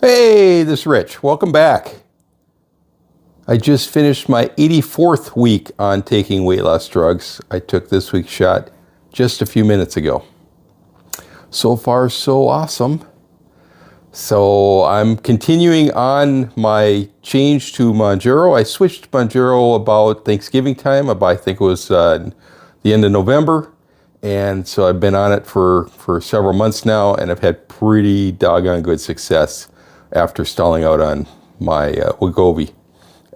Hey, this is Rich. Welcome back. I just finished my 84th week on taking weight loss drugs. I took this week's shot just a few minutes ago. So far, so awesome. So I'm continuing on my change to Mounjaro. I switched to Mounjaro about Thanksgiving time. I think it was the end of November. And so I've been on it for several months now, and I've had pretty doggone good success after stalling out on my Wegovy.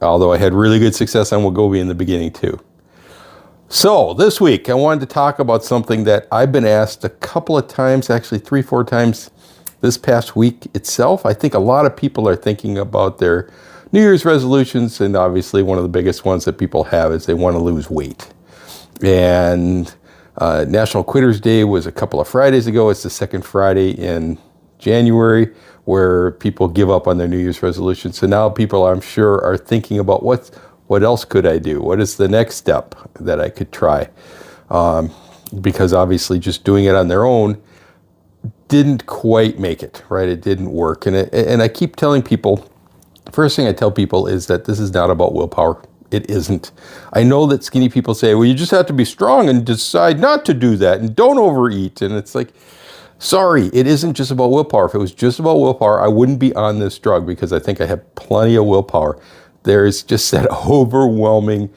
Although I had really good success on Wegovy in the beginning too. So this week I wanted to talk about something that I've been asked a couple of times, actually 3-4 times this past week itself. I think a lot of people are thinking about their New Year's resolutions, and obviously one of the biggest ones that people have is they want to lose weight. And National Quitters Day was a couple of Fridays ago. It's the second Friday in January where people give up on their New Year's resolution. So now people, I'm sure, are thinking about what else could I do? What is the next step that I could try? Because obviously just doing it on their own didn't quite make it, right? It didn't work. And I keep telling people, first thing I tell people is that this is not about willpower. It isn't. I know that skinny people say, well, you just have to be strong and decide not to do that and don't overeat. And it's like, sorry, it isn't just about willpower. If it was just about willpower, I wouldn't be on this drug because I think I have plenty of willpower. There's just that overwhelming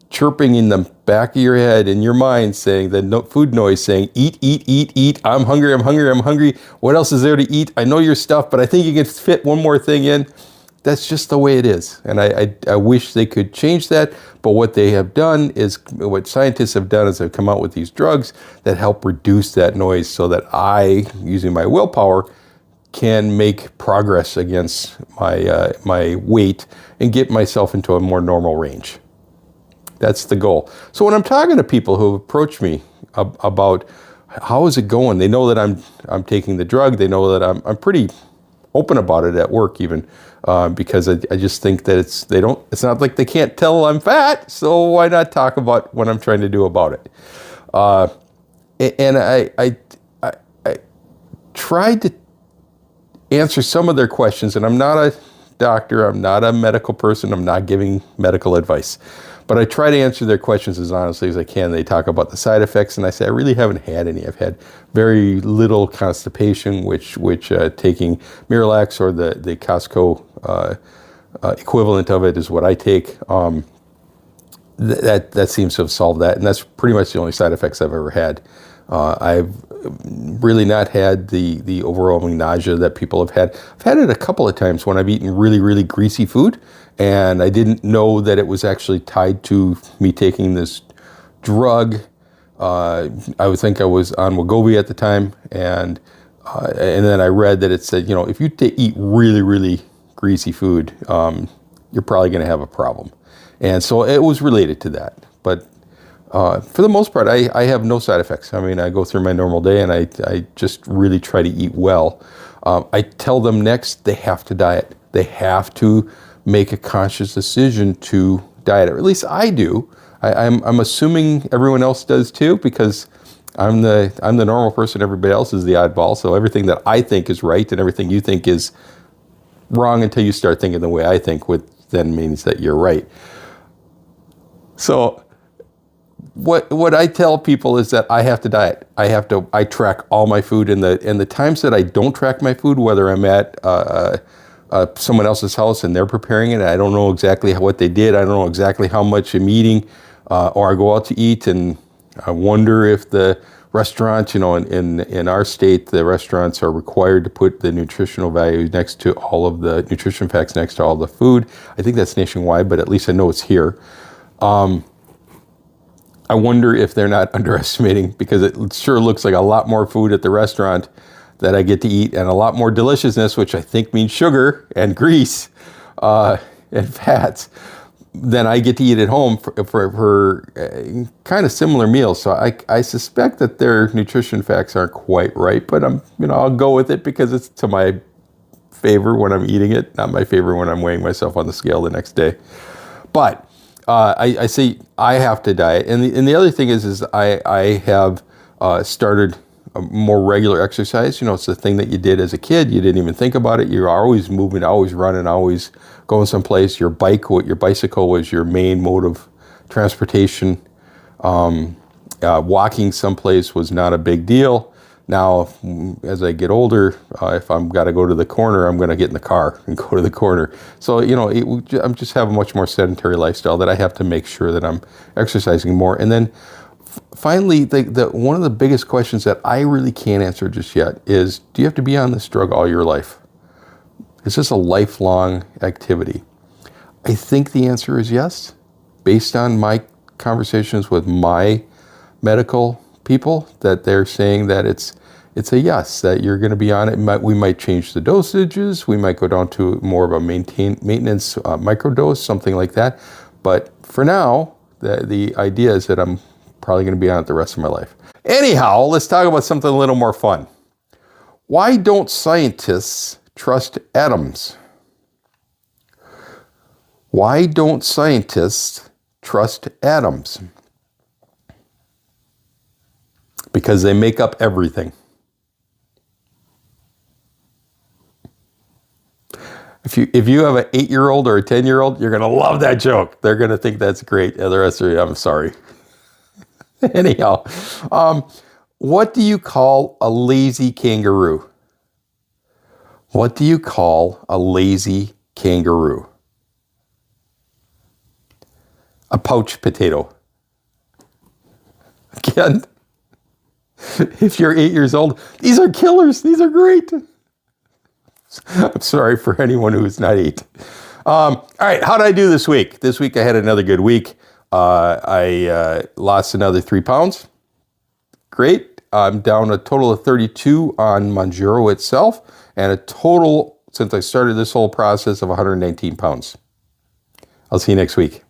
chirping in the back of your head, in your mind, saying the food noise saying, eat, eat, eat, eat. I'm hungry, I'm hungry, I'm hungry. What else is there to eat? I know your stuff, but I think you can fit one more thing in. That's just the way it is. And I wish they could change that. But what they have done is, what scientists have done is they've come out with these drugs that help reduce that noise so that I, using my willpower, can make progress against my weight and get myself into a more normal range. That's the goal. So when I'm talking to people who approach me about how is it going, they know that I'm taking the drug. They know that I'm pretty open about it at work even, because I just think that it's not like they can't tell I'm fat, so why not talk about what I'm trying to do about it? And I tried to answer some of their questions, and I'm not a doctor, I'm not a medical person, I'm not giving medical advice, but I try to answer their questions as honestly as I can. They talk about the side effects, and I say I really haven't had any. I've had very little constipation, which taking Miralax or the Costco equivalent of it is what I take. That seems to have solved that, and that's pretty much the only side effects I've ever had. I've really not had the overwhelming nausea that people have had. I've had it a couple of times when I've eaten really, really greasy food, and I didn't know that it was actually tied to me taking this drug. I would think I was on Wegovy at the time, and then I read that it said, if you eat really, really greasy food, you're probably going to have a problem. And so it was related to that. But for the most part, I have no side effects. I mean, I go through my normal day, and I just really try to eat well. I tell them next they have to diet. They have to make a conscious decision to diet, or at least I do. I'm assuming everyone else does too, because I'm the normal person. Everybody else is the oddball. So everything that I think is right and everything you think is wrong until you start thinking the way I think, which then means that you're right. So what I tell people is that I have to diet. I track all my food, and the times that I don't track my food, whether I'm at someone else's house and they're preparing it, I don't know exactly what they did. I don't know exactly how much I'm eating, or I go out to eat and I wonder if the restaurant, in our state, the restaurants are required to put the nutritional value next to all of the nutrition facts next to all the food. I think that's nationwide, but at least I know it's here. I wonder if they're not underestimating, because it sure looks like a lot more food at the restaurant that I get to eat, and a lot more deliciousness, which I think means sugar and grease and fats, than I get to eat at home for kind of similar meals. So I suspect that their nutrition facts aren't quite right, but I'll go with it because it's to my favor when I'm eating it, not my favor when I'm weighing myself on the scale the next day. But I say I have to diet, and the other thing is I have started a more regular exercise. You know, it's the thing that you did as a kid. You didn't even think about it. You're always moving, always running, always going someplace. Your bicycle was your main mode of transportation. Walking someplace was not a big deal. Now, as I get older, if I'm got to go to the corner, I'm going to get in the car and go to the corner. So, you know, I'm just have a much more sedentary lifestyle that I have to make sure that I'm exercising more. And then finally, one of the biggest questions that I really can't answer just yet is, do you have to be on this drug all your life? Is this a lifelong activity? I think the answer is yes, based on my conversations with my medical people, that they're saying that it's a yes, that you're going to be on it. We might change the dosages. We might go down to more of a maintenance microdose, something like that. But for now, the idea is that I'm probably going to be on it the rest of my life. Anyhow, let's talk about something a little more fun. Why don't scientists trust atoms? Why don't scientists trust atoms? Because they make up everything. If you have an 8-year-old or a 10-year-old, you're going to love that joke. They're going to think that's great. And the rest of you, I'm sorry. Anyhow, what do you call a lazy kangaroo? What do you call a lazy kangaroo? A pouch potato. Again, if you're 8 years old, these are killers. These are great. I'm sorry for anyone who's not 8. All right, how did I do this week? This week I had another good week. I lost another 3 pounds. Great. I'm down a total of 32 on Mounjaro itself, and a total, since I started this whole process, of 119 pounds. I'll see you next week.